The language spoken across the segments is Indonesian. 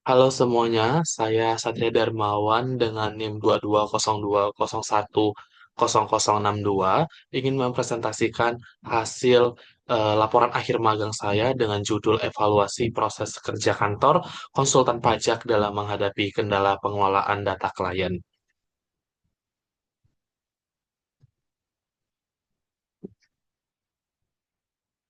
Halo semuanya, saya Satria Darmawan dengan NIM 2202010062 ingin mempresentasikan hasil laporan akhir magang saya dengan judul Evaluasi Proses Kerja Kantor Konsultan Pajak dalam Menghadapi Kendala Pengelolaan Data Klien.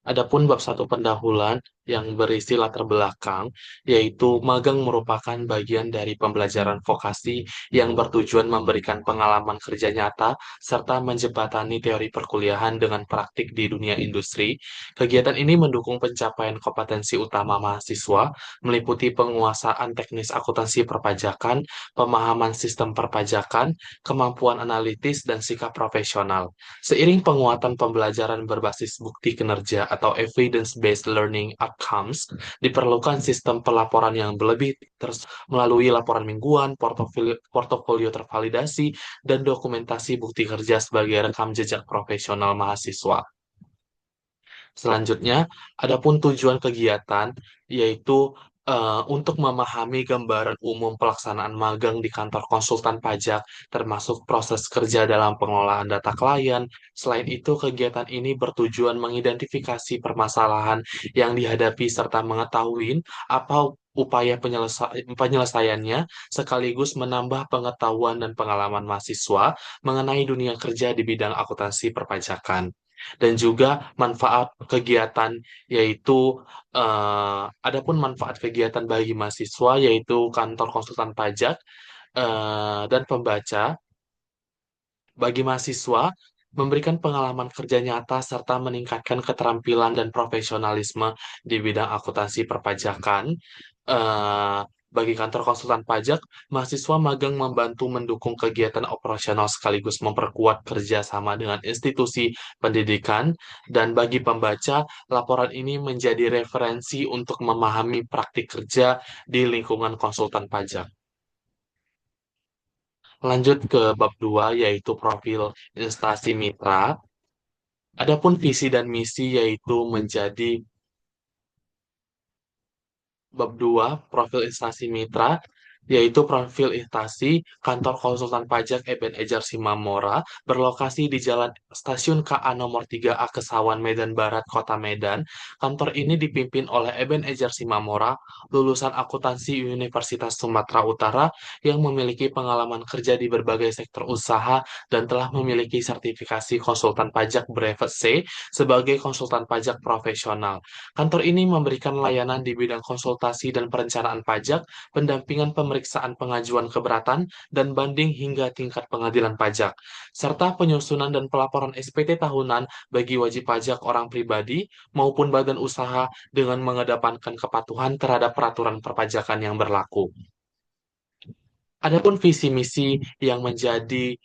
Adapun bab satu pendahuluan yang berisi latar belakang, yaitu magang merupakan bagian dari pembelajaran vokasi yang bertujuan memberikan pengalaman kerja nyata serta menjembatani teori perkuliahan dengan praktik di dunia industri. Kegiatan ini mendukung pencapaian kompetensi utama mahasiswa, meliputi penguasaan teknis akuntansi perpajakan, pemahaman sistem perpajakan, kemampuan analitis, dan sikap profesional. Seiring penguatan pembelajaran berbasis bukti kinerja atau evidence-based learning outcomes, diperlukan sistem pelaporan yang lebih terus melalui laporan mingguan, portofolio tervalidasi, dan dokumentasi bukti kerja sebagai rekam jejak profesional mahasiswa. Selanjutnya, adapun tujuan kegiatan yaitu untuk memahami gambaran umum pelaksanaan magang di kantor konsultan pajak, termasuk proses kerja dalam pengelolaan data klien. Selain itu, kegiatan ini bertujuan mengidentifikasi permasalahan yang dihadapi serta mengetahui apa upaya penyelesaiannya, sekaligus menambah pengetahuan dan pengalaman mahasiswa mengenai dunia kerja di bidang akuntansi perpajakan. Dan juga manfaat kegiatan yaitu adapun manfaat kegiatan bagi mahasiswa yaitu kantor konsultan pajak dan pembaca bagi mahasiswa memberikan pengalaman kerja nyata serta meningkatkan keterampilan dan profesionalisme di bidang akuntansi perpajakan. Eh, bagi kantor konsultan pajak, mahasiswa magang membantu mendukung kegiatan operasional sekaligus memperkuat kerjasama dengan institusi pendidikan. Dan bagi pembaca, laporan ini menjadi referensi untuk memahami praktik kerja di lingkungan konsultan pajak. Lanjut ke bab 2 yaitu profil instansi mitra. Adapun visi dan misi yaitu menjadi bab 2 profil instansi mitra, yaitu profil instansi kantor konsultan pajak Eben Ejar Simamora berlokasi di Jalan Stasiun KA nomor 3A Kesawan Medan Barat, Kota Medan. Kantor ini dipimpin oleh Eben Ejar Simamora, lulusan akuntansi Universitas Sumatera Utara yang memiliki pengalaman kerja di berbagai sektor usaha dan telah memiliki sertifikasi konsultan pajak brevet C sebagai konsultan pajak profesional. Kantor ini memberikan layanan di bidang konsultasi dan perencanaan pajak, pendampingan pemeriksaan pengajuan keberatan, dan banding hingga tingkat pengadilan pajak, serta penyusunan dan pelaporan SPT tahunan bagi wajib pajak orang pribadi maupun badan usaha dengan mengedepankan kepatuhan terhadap peraturan perpajakan yang berlaku. Adapun visi misi yang menjadi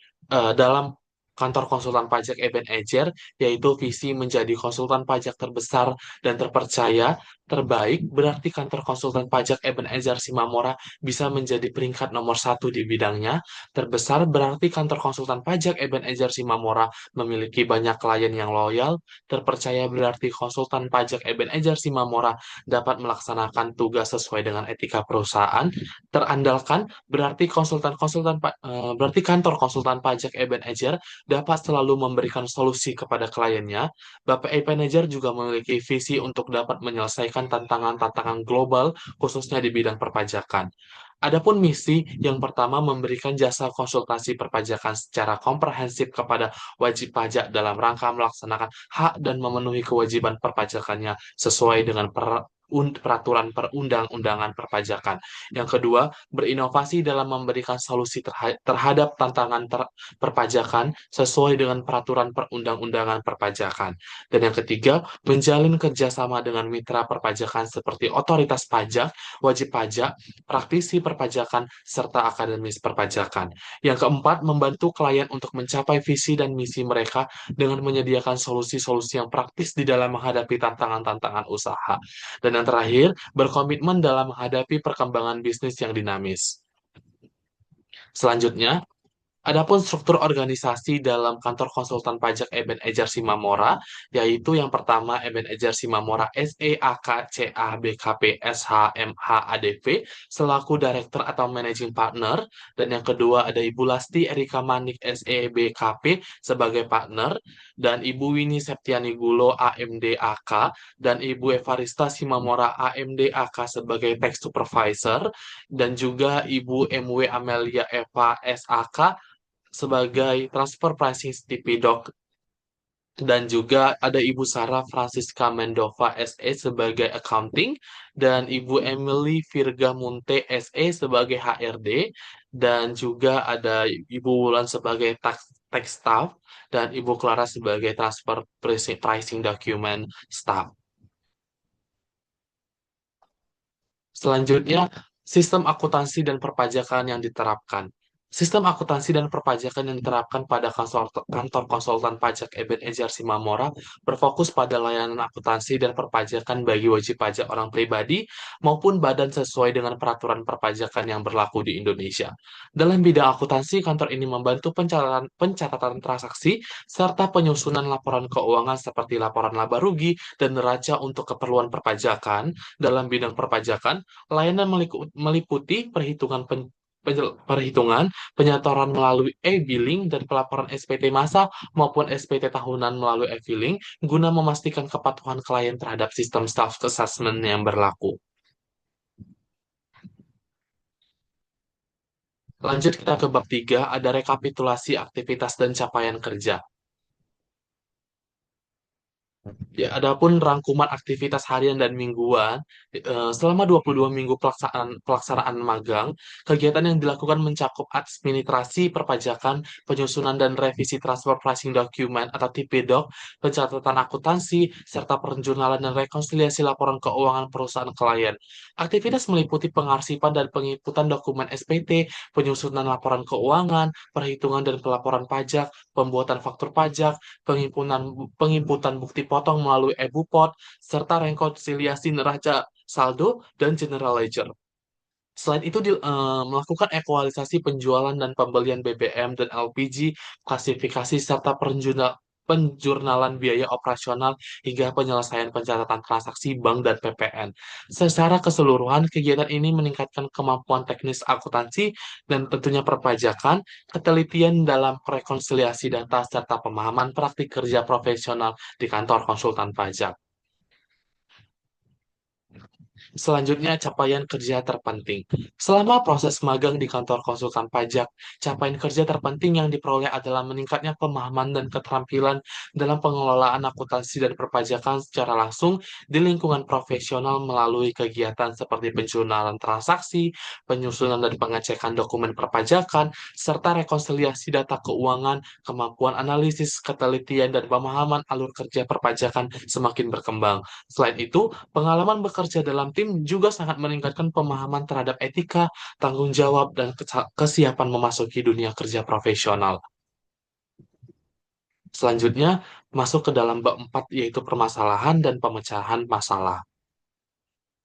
dalam kantor konsultan pajak Eben Ejer, yaitu visi menjadi konsultan pajak terbesar dan terpercaya terbaik, berarti kantor konsultan pajak Eben Ejar Simamora bisa menjadi peringkat nomor satu di bidangnya. Terbesar berarti kantor konsultan pajak Eben Ejar Simamora memiliki banyak klien yang loyal. Terpercaya berarti konsultan pajak Eben Ejar Simamora dapat melaksanakan tugas sesuai dengan etika perusahaan. Terandalkan berarti kantor konsultan pajak Eben Ejer dapat selalu memberikan solusi kepada kliennya. Bapak Eben Ejer juga memiliki visi untuk dapat menyelesaikan tantangan-tantangan global khususnya di bidang perpajakan. Adapun misi yang pertama memberikan jasa konsultasi perpajakan secara komprehensif kepada wajib pajak dalam rangka melaksanakan hak dan memenuhi kewajiban perpajakannya sesuai dengan peraturan perundang-undangan perpajakan. Yang kedua, berinovasi dalam memberikan solusi terhadap tantangan perpajakan sesuai dengan peraturan perundang-undangan perpajakan. Dan yang ketiga, menjalin kerjasama dengan mitra perpajakan seperti otoritas pajak, wajib pajak, praktisi perpajakan, serta akademis perpajakan. Yang keempat, membantu klien untuk mencapai visi dan misi mereka dengan menyediakan solusi-solusi yang praktis di dalam menghadapi tantangan-tantangan usaha. Dan yang terakhir, berkomitmen dalam menghadapi perkembangan bisnis yang dinamis. Selanjutnya, Adapun struktur organisasi dalam kantor konsultan pajak Eben Ejar Simamora, yaitu yang pertama Eben Ejar Simamora SEAKCA BKP SHMH ADV selaku Director atau Managing Partner, dan yang kedua ada Ibu Lasti Erika Manik SEBKP sebagai Partner, dan Ibu Winnie Septiani Gulo AMDAK, dan Ibu Evarista Simamora AMDAK sebagai Tax Supervisor, dan juga Ibu MW Amelia Eva SAK sebagai transfer pricing stipidok, dan juga ada Ibu Sarah Francisca Mendova SE sebagai accounting, dan Ibu Emily Virga Munte SE sebagai HRD, dan juga ada Ibu Wulan sebagai tax staff, dan Ibu Clara sebagai transfer pricing document staff. Selanjutnya, sistem akuntansi dan perpajakan yang diterapkan. Sistem akuntansi dan perpajakan yang diterapkan pada kantor konsultan pajak Eben Ejar Simamora berfokus pada layanan akuntansi dan perpajakan bagi wajib pajak orang pribadi maupun badan sesuai dengan peraturan perpajakan yang berlaku di Indonesia. Dalam bidang akuntansi, kantor ini membantu pencatatan transaksi serta penyusunan laporan keuangan seperti laporan laba rugi dan neraca untuk keperluan perpajakan. Dalam bidang perpajakan, layanan meliputi perhitungan, penyetoran melalui e-billing, dan pelaporan SPT masa maupun SPT tahunan melalui e-filing guna memastikan kepatuhan klien terhadap sistem self-assessment yang berlaku. Lanjut kita ke bab 3, ada rekapitulasi aktivitas dan capaian kerja. Ya, adapun rangkuman aktivitas harian dan mingguan, selama 22 minggu pelaksanaan magang, kegiatan yang dilakukan mencakup administrasi perpajakan, penyusunan dan revisi transfer pricing document atau TPDoc, pencatatan akuntansi, serta penjurnalan dan rekonsiliasi laporan keuangan perusahaan klien. Aktivitas meliputi pengarsipan dan penginputan dokumen SPT, penyusunan laporan keuangan, perhitungan dan pelaporan pajak, pembuatan faktur pajak, penginputan bukti potong melalui e-Bupot, serta rekonsiliasi neraca saldo dan general ledger. Selain itu, melakukan ekualisasi penjualan dan pembelian BBM dan LPG, klasifikasi serta penjurnalan biaya operasional hingga penyelesaian pencatatan transaksi bank dan PPN. Secara keseluruhan, kegiatan ini meningkatkan kemampuan teknis akuntansi dan tentunya perpajakan, ketelitian dalam rekonsiliasi data, serta pemahaman praktik kerja profesional di kantor konsultan pajak. Selanjutnya, capaian kerja terpenting. Selama proses magang di kantor konsultan pajak, capaian kerja terpenting yang diperoleh adalah meningkatnya pemahaman dan keterampilan dalam pengelolaan akuntansi dan perpajakan secara langsung di lingkungan profesional melalui kegiatan seperti penjurnalan transaksi, penyusunan dan pengecekan dokumen perpajakan, serta rekonsiliasi data keuangan. Kemampuan analisis, ketelitian, dan pemahaman alur kerja perpajakan semakin berkembang. Selain itu, pengalaman bekerja dalam tim juga sangat meningkatkan pemahaman terhadap etika, tanggung jawab, dan kesiapan memasuki dunia kerja profesional. Selanjutnya, masuk ke dalam bab 4, yaitu permasalahan dan pemecahan masalah.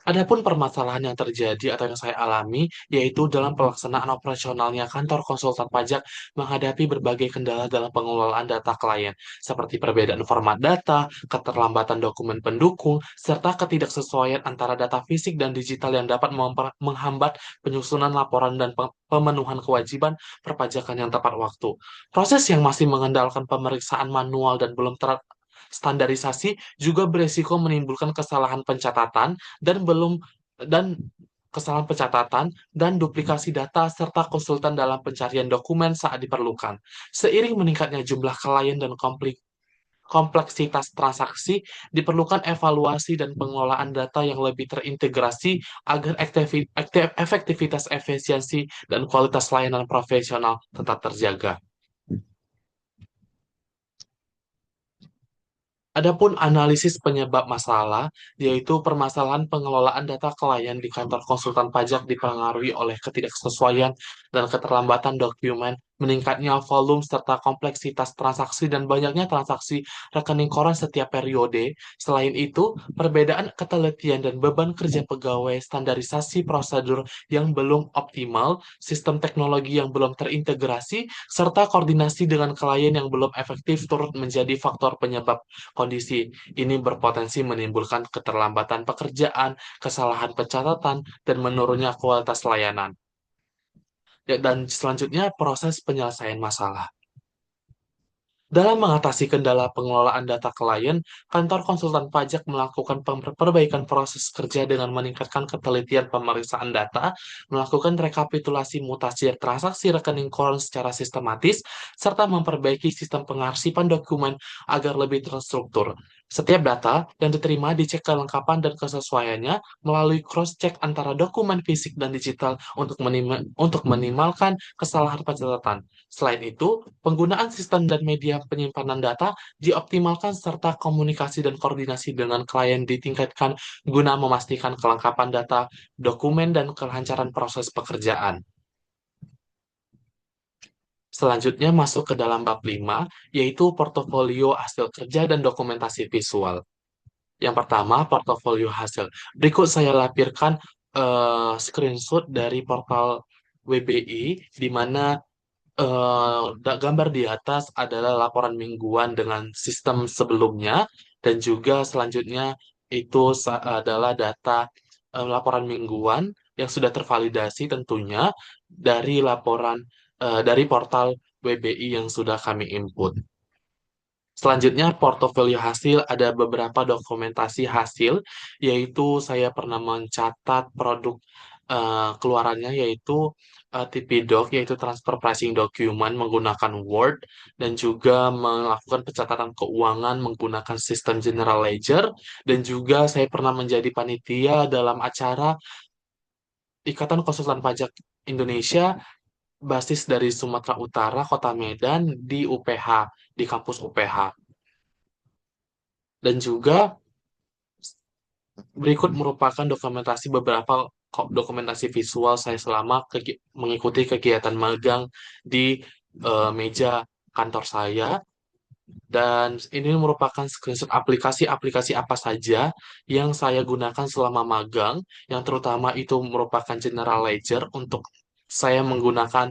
Adapun permasalahan yang terjadi atau yang saya alami, yaitu dalam pelaksanaan operasionalnya kantor konsultan pajak menghadapi berbagai kendala dalam pengelolaan data klien, seperti perbedaan format data, keterlambatan dokumen pendukung, serta ketidaksesuaian antara data fisik dan digital yang dapat menghambat penyusunan laporan dan pemenuhan kewajiban perpajakan yang tepat waktu. Proses yang masih mengandalkan pemeriksaan manual dan belum standarisasi juga beresiko menimbulkan dan kesalahan pencatatan dan duplikasi data serta konsultan dalam pencarian dokumen saat diperlukan. Seiring meningkatnya jumlah klien dan kompleksitas transaksi, diperlukan evaluasi dan pengelolaan data yang lebih terintegrasi agar efektivitas, efisiensi, dan kualitas layanan profesional tetap terjaga. Adapun analisis penyebab masalah, yaitu permasalahan pengelolaan data klien di kantor konsultan pajak dipengaruhi oleh ketidaksesuaian dan keterlambatan dokumen meningkatnya volume serta kompleksitas transaksi dan banyaknya transaksi rekening koran setiap periode. Selain itu, perbedaan ketelitian dan beban kerja pegawai, standarisasi prosedur yang belum optimal, sistem teknologi yang belum terintegrasi, serta koordinasi dengan klien yang belum efektif turut menjadi faktor penyebab kondisi ini berpotensi menimbulkan keterlambatan pekerjaan, kesalahan pencatatan, dan menurunnya kualitas layanan. Ya, dan selanjutnya proses penyelesaian masalah. Dalam mengatasi kendala pengelolaan data klien, kantor konsultan pajak melakukan perbaikan proses kerja dengan meningkatkan ketelitian pemeriksaan data, melakukan rekapitulasi mutasi transaksi rekening koran secara sistematis, serta memperbaiki sistem pengarsipan dokumen agar lebih terstruktur. Setiap data yang diterima dicek kelengkapan dan kesesuaiannya melalui cross-check antara dokumen fisik dan digital untuk minimalkan kesalahan pencatatan. Selain itu, penggunaan sistem dan media penyimpanan data dioptimalkan serta komunikasi dan koordinasi dengan klien ditingkatkan guna memastikan kelengkapan data, dokumen, dan kelancaran proses pekerjaan. Selanjutnya masuk ke dalam bab 5, yaitu portofolio hasil kerja dan dokumentasi visual. Yang pertama, portofolio hasil. Berikut saya lampirkan screenshot dari portal WBI, di mana gambar di atas adalah laporan mingguan dengan sistem sebelumnya, dan juga selanjutnya itu adalah data laporan mingguan yang sudah tervalidasi tentunya dari dari portal WBI yang sudah kami input. Selanjutnya, portofolio hasil ada beberapa dokumentasi hasil, yaitu saya pernah mencatat produk keluarannya, yaitu TP-Doc, yaitu Transfer Pricing Document menggunakan Word, dan juga melakukan pencatatan keuangan menggunakan sistem General Ledger, dan juga saya pernah menjadi panitia dalam acara Ikatan Konsultan Pajak Indonesia basis dari Sumatera Utara, Kota Medan, di UPH, di kampus UPH. Dan juga berikut merupakan dokumentasi beberapa dokumentasi visual saya selama mengikuti kegiatan magang di meja kantor saya. Dan ini merupakan screenshot aplikasi-aplikasi apa saja yang saya gunakan selama magang, yang terutama itu merupakan General Ledger untuk saya menggunakan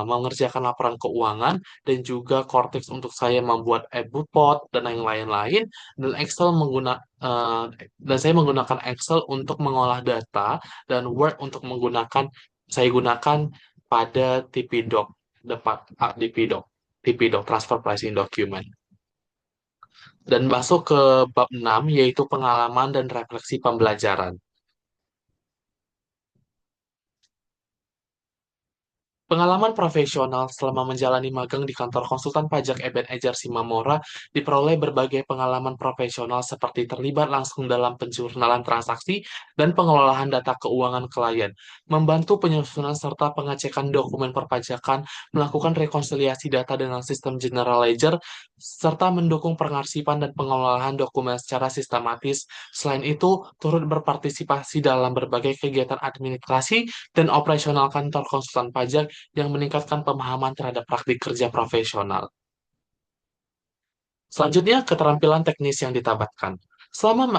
mengerjakan laporan keuangan, dan juga Cortex untuk saya membuat e-report dan yang lain-lain, dan eh, dan saya menggunakan Excel untuk mengolah data, dan Word untuk saya gunakan pada TP-Doc, TP-Doc, Transfer Pricing Document. Dan masuk ke bab 6, yaitu pengalaman dan refleksi pembelajaran. Pengalaman profesional selama menjalani magang di kantor konsultan pajak Eben Ejar Simamora diperoleh berbagai pengalaman profesional seperti terlibat langsung dalam penjurnalan transaksi dan pengelolaan data keuangan klien, membantu penyusunan serta pengecekan dokumen perpajakan, melakukan rekonsiliasi data dengan sistem General Ledger, serta mendukung pengarsipan dan pengelolaan dokumen secara sistematis. Selain itu, turut berpartisipasi dalam berbagai kegiatan administrasi dan operasional kantor konsultan pajak yang meningkatkan pemahaman terhadap praktik kerja profesional. Selanjutnya, keterampilan teknis yang ditabatkan. Selama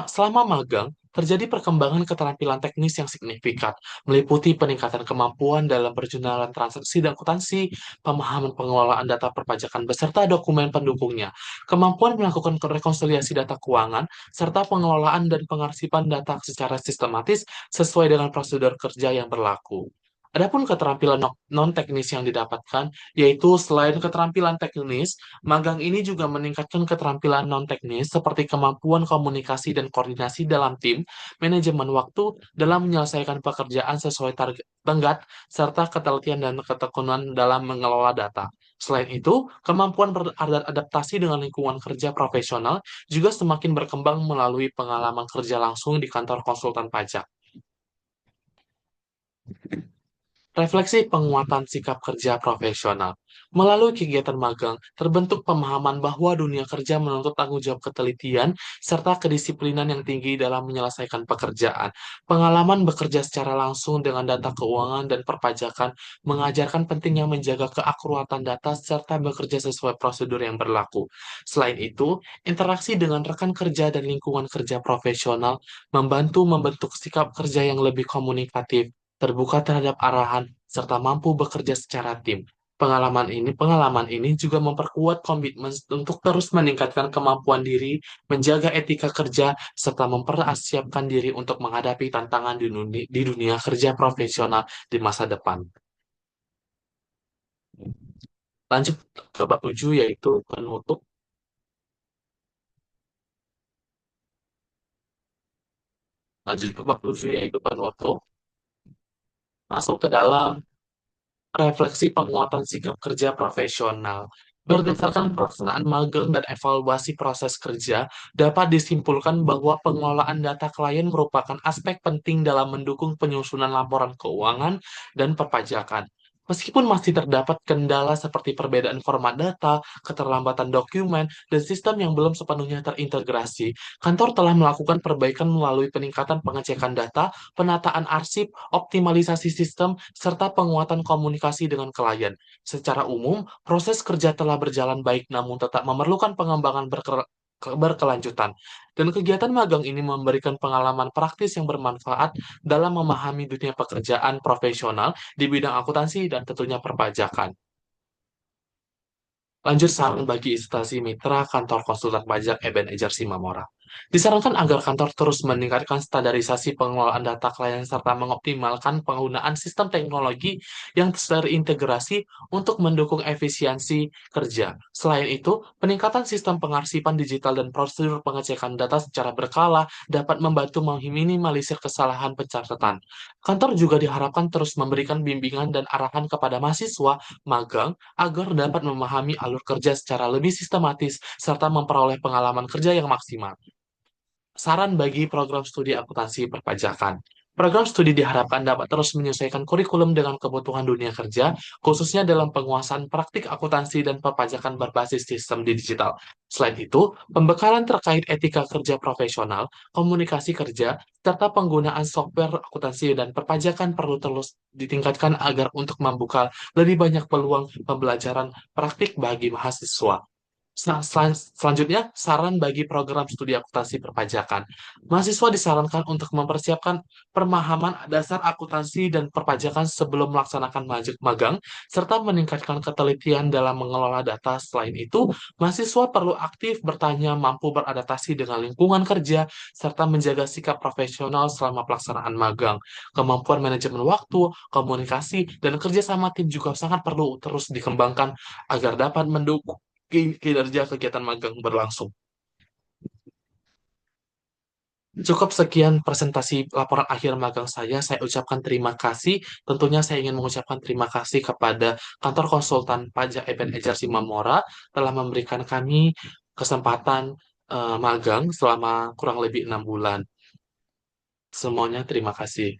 magang, terjadi perkembangan keterampilan teknis yang signifikan, meliputi peningkatan kemampuan dalam perjalanan transaksi dan akuntansi, pemahaman pengelolaan data perpajakan beserta dokumen pendukungnya, kemampuan melakukan rekonsiliasi data keuangan, serta pengelolaan dan pengarsipan data secara sistematis sesuai dengan prosedur kerja yang berlaku. Adapun keterampilan non-teknis yang didapatkan, yaitu selain keterampilan teknis, magang ini juga meningkatkan keterampilan non-teknis seperti kemampuan komunikasi dan koordinasi dalam tim, manajemen waktu dalam menyelesaikan pekerjaan sesuai target tenggat, serta ketelitian dan ketekunan dalam mengelola data. Selain itu, kemampuan beradaptasi dengan lingkungan kerja profesional juga semakin berkembang melalui pengalaman kerja langsung di kantor konsultan pajak. Refleksi penguatan sikap kerja profesional. Melalui kegiatan magang, terbentuk pemahaman bahwa dunia kerja menuntut tanggung jawab ketelitian serta kedisiplinan yang tinggi dalam menyelesaikan pekerjaan. Pengalaman bekerja secara langsung dengan data keuangan dan perpajakan mengajarkan pentingnya menjaga keakuratan data serta bekerja sesuai prosedur yang berlaku. Selain itu, interaksi dengan rekan kerja dan lingkungan kerja profesional membantu membentuk sikap kerja yang lebih komunikatif, terbuka terhadap arahan, serta mampu bekerja secara tim. Pengalaman ini juga memperkuat komitmen untuk terus meningkatkan kemampuan diri, menjaga etika kerja, serta mempersiapkan diri untuk menghadapi tantangan di dunia kerja profesional di masa depan. Lanjut ke bab 7 yaitu penutup. Lanjut ke bab 7 yaitu penutup. Masuk ke dalam refleksi penguatan sikap kerja profesional. Berdasarkan pelaksanaan magang dan evaluasi proses kerja, dapat disimpulkan bahwa pengelolaan data klien merupakan aspek penting dalam mendukung penyusunan laporan keuangan dan perpajakan. Meskipun masih terdapat kendala seperti perbedaan format data, keterlambatan dokumen, dan sistem yang belum sepenuhnya terintegrasi, kantor telah melakukan perbaikan melalui peningkatan pengecekan data, penataan arsip, optimalisasi sistem, serta penguatan komunikasi dengan klien. Secara umum, proses kerja telah berjalan baik namun tetap memerlukan pengembangan berkelanjutan. Dan kegiatan magang ini memberikan pengalaman praktis yang bermanfaat dalam memahami dunia pekerjaan profesional di bidang akuntansi dan tentunya perpajakan. Lanjut saran bagi instansi mitra kantor konsultan pajak Ebenezer Simamora. Disarankan agar kantor terus meningkatkan standarisasi pengelolaan data klien serta mengoptimalkan penggunaan sistem teknologi yang terintegrasi untuk mendukung efisiensi kerja. Selain itu, peningkatan sistem pengarsipan digital dan prosedur pengecekan data secara berkala dapat membantu meminimalisir kesalahan pencatatan. Kantor juga diharapkan terus memberikan bimbingan dan arahan kepada mahasiswa magang agar dapat memahami alur kerja secara lebih sistematis serta memperoleh pengalaman kerja yang maksimal. Saran bagi program studi akuntansi perpajakan. Program studi diharapkan dapat terus menyesuaikan kurikulum dengan kebutuhan dunia kerja, khususnya dalam penguasaan praktik akuntansi dan perpajakan berbasis sistem digital. Selain itu, pembekalan terkait etika kerja profesional, komunikasi kerja, serta penggunaan software akuntansi dan perpajakan perlu terus ditingkatkan agar untuk membuka lebih banyak peluang pembelajaran praktik bagi mahasiswa. Selanjutnya, saran bagi program studi akuntansi perpajakan. Mahasiswa disarankan untuk mempersiapkan pemahaman dasar akuntansi dan perpajakan sebelum melaksanakan magang, serta meningkatkan ketelitian dalam mengelola data. Selain itu, mahasiswa perlu aktif bertanya, mampu beradaptasi dengan lingkungan kerja, serta menjaga sikap profesional selama pelaksanaan magang. Kemampuan manajemen waktu, komunikasi, dan kerjasama tim juga sangat perlu terus dikembangkan agar dapat mendukung kinerja kegiatan magang berlangsung. Cukup sekian presentasi laporan akhir magang saya. Saya ucapkan terima kasih. Tentunya saya ingin mengucapkan terima kasih kepada kantor konsultan pajak Ebenezer Simamora telah memberikan kami kesempatan magang selama kurang lebih 6 bulan. Semuanya terima kasih.